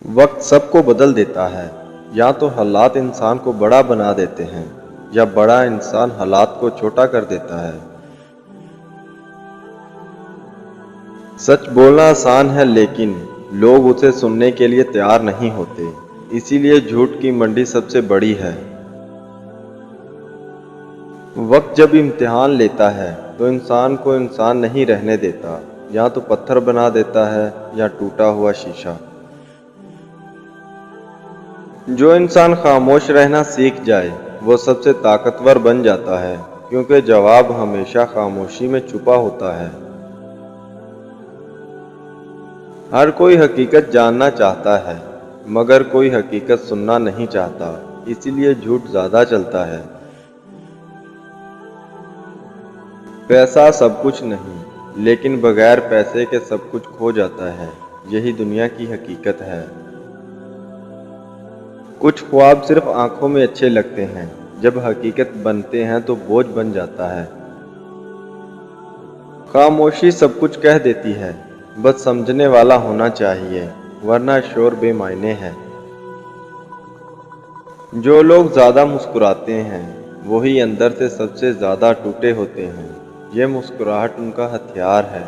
वक्त सबको बदल देता है। या तो हालात इंसान को बड़ा बना देते हैं या बड़ा इंसान हालात को छोटा कर देता है। सच बोलना आसान है लेकिन लोग उसे सुनने के लिए तैयार नहीं होते। इसीलिए झूठ की मंडी सबसे बड़ी है। वक्त जब इम्तिहान लेता है तो इंसान को इंसान नहीं रहने देता। या तो पत्थर बना देता है या टूटा हुआ शीशा। जो इंसान खामोश रहना सीख जाए वो सबसे ताकतवर बन जाता है, क्योंकि जवाब हमेशा खामोशी में छुपा होता है। हर कोई हकीकत जानना चाहता है मगर कोई हकीकत सुनना नहीं चाहता, इसीलिए झूठ ज़्यादा चलता है। पैसा सब कुछ नहीं, लेकिन बगैर पैसे के सब कुछ खो जाता है। यही दुनिया की हकीकत है। कुछ ख्वाब सिर्फ आंखों में अच्छे लगते हैं, जब हकीकत बनते हैं तो बोझ बन जाता है। खामोशी सब कुछ कह देती है, बस समझने वाला होना चाहिए, वरना शोर बेमायने है। जो लोग ज़्यादा मुस्कुराते हैं वही अंदर से सबसे ज़्यादा टूटे होते हैं। ये मुस्कुराहट उनका हथियार है।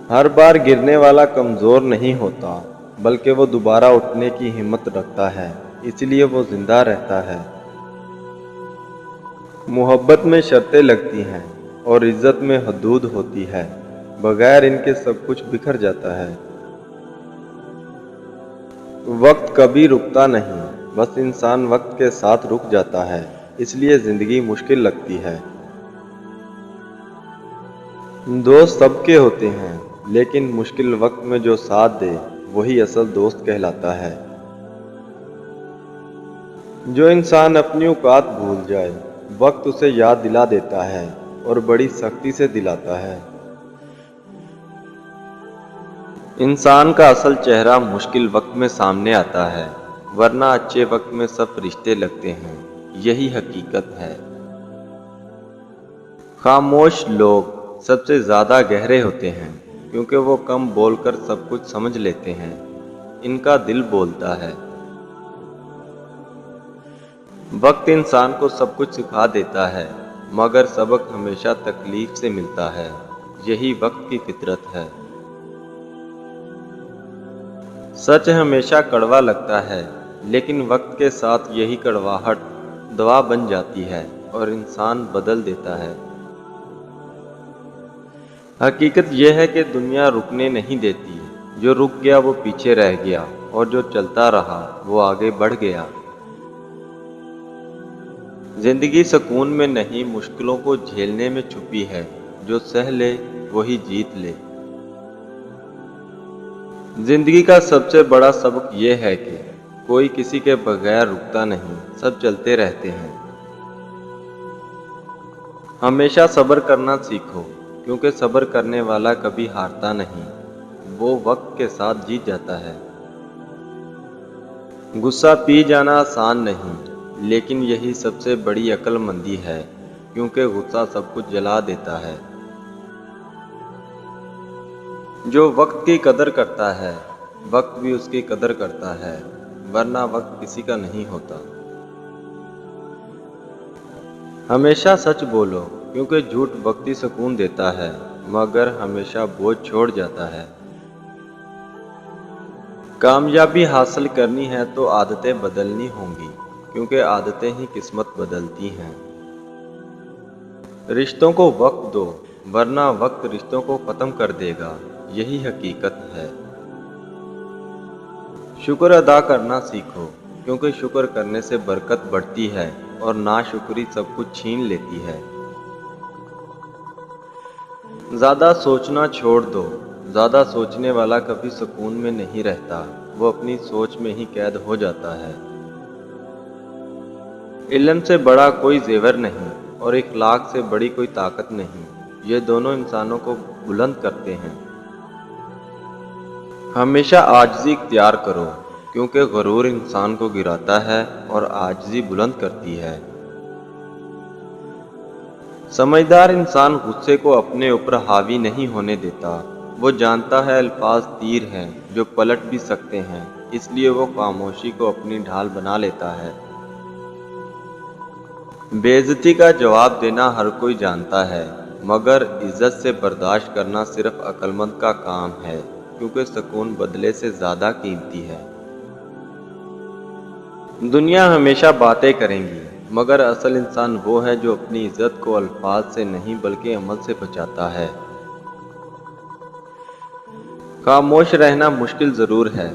हर बार गिरने वाला कमज़ोर नहीं होता, बल्कि वो दोबारा उठने की हिम्मत रखता है, इसलिए वो जिंदा रहता है। मोहब्बत में शर्तें लगती हैं और इज्जत में हदूद होती है। बगैर इनके सब कुछ बिखर जाता है। वक्त कभी रुकता नहीं, बस इंसान वक्त के साथ रुक जाता है, इसलिए ज़िंदगी मुश्किल लगती है। दोस्त सबके होते हैं, लेकिन मुश्किल वक्त में जो साथ दे वही असल दोस्त कहलाता है। जो इंसान अपनी औकात भूल जाए वक्त उसे याद दिला देता है और बड़ी सख्ती से दिलाता है। इंसान का असल चेहरा मुश्किल वक्त में सामने आता है, वरना अच्छे वक्त में सब रिश्ते लगते हैं। यही हकीकत है। खामोश लोग सबसे ज़्यादा गहरे होते हैं, क्योंकि वो कम बोलकर सब कुछ समझ लेते हैं। इनका दिल बोलता है। वक्त इंसान को सब कुछ सिखा देता है, मगर सबक हमेशा तकलीफ से मिलता है। यही वक्त की फितरत है। सच हमेशा कड़वा लगता है, लेकिन वक्त के साथ यही कड़वाहट दवा बन जाती है और इंसान बदल देता है। हकीकत यह है कि दुनिया रुकने नहीं देती। जो रुक गया वो पीछे रह गया और जो चलता रहा वो आगे बढ़ गया। जिंदगी सुकून में नहीं, मुश्किलों को झेलने में छुपी है। जो सह ले वही जीत ले। जिंदगी का सबसे बड़ा सबक यह है कि कोई किसी के बगैर रुकता नहीं, सब चलते रहते हैं। हमेशा सब्र करना सीखो, क्योंकि सब्र करने वाला कभी हारता नहीं, वो वक्त के साथ जीत जाता है। गुस्सा पी जाना आसान नहीं, लेकिन यही सबसे बड़ी अक्लमंदी है, क्योंकि गुस्सा सब कुछ जला देता है। जो वक्त की कदर करता है वक्त भी उसकी कदर करता है, वरना वक्त किसी का नहीं होता। हमेशा सच बोलो, क्योंकि झूठ वक्ती सुकून देता है मगर हमेशा बोझ छोड़ जाता है। कामयाबी हासिल करनी है तो आदतें बदलनी होंगी, क्योंकि आदतें ही किस्मत बदलती हैं। रिश्तों को वक्त दो, वरना वक्त रिश्तों को ख़त्म कर देगा। यही हकीकत है। शुक्र अदा करना सीखो, क्योंकि शुक्र करने से बरकत बढ़ती है और नाशुक्री सब कुछ छीन लेती है। ज़्यादा सोचना छोड़ दो। ज़्यादा सोचने वाला कभी सुकून में नहीं रहता, वो अपनी सोच में ही कैद हो जाता है। इल्म से बड़ा कोई जेवर नहीं और इखलाक से बड़ी कोई ताकत नहीं। ये दोनों इंसानों को बुलंद करते हैं। हमेशा आजिज़ी इख्तियार करो, क्योंकि गरूर इंसान को गिराता है और आजिज़ी बुलंद करती है। समझदार इंसान गुस्से को अपने ऊपर हावी नहीं होने देता, وہ جانتا ہے الفاظ تیر ہیں جو پلٹ بھی سکتے ہیں، اس لیے وہ خاموشی کو اپنی ڈھال بنا لیتا ہے۔ بے عزتی کا جواب دینا ہر کوئی جانتا ہے، مگر عزت سے برداشت کرنا صرف عقل مند کا کام ہے، کیونکہ سکون بدلے سے زیادہ قیمتی ہے۔ دنیا ہمیشہ باتیں کریں گی، مگر اصل انسان وہ ہے جو اپنی عزت کو الفاظ سے نہیں بلکہ عمل سے بچاتا ہے۔ خاموش رہنا مشکل ضرور ہے،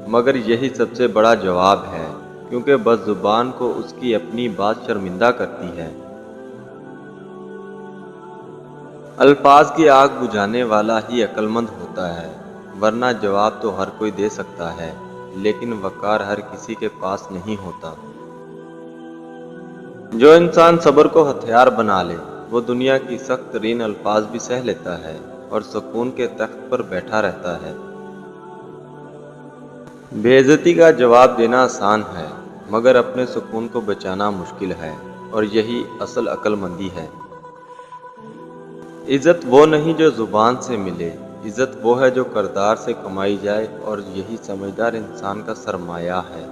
مگر یہی سب سے بڑا جواب ہے، کیونکہ بس زبان کو اس کی اپنی بات شرمندہ کرتی ہے۔ الفاظ کی آگ بجھانے والا ہی عقل مند ہوتا ہے، ورنہ جواب تو ہر کوئی دے سکتا ہے، لیکن وقار ہر کسی کے پاس نہیں ہوتا۔ جو انسان صبر کو ہتھیار بنا لے، وہ دنیا کی سخت ترین الفاظ بھی سہ لیتا ہے اور سکون کے تخت پر بیٹھا رہتا ہے۔ بے عزتی کا جواب دینا آسان ہے، مگر اپنے سکون کو بچانا مشکل ہے، اور یہی اصل عقل مندی ہے۔ عزت وہ نہیں جو زبان سے ملے، عزت وہ ہے جو کردار سے کمائی جائے، اور یہی سمجھدار انسان کا سرمایہ ہے۔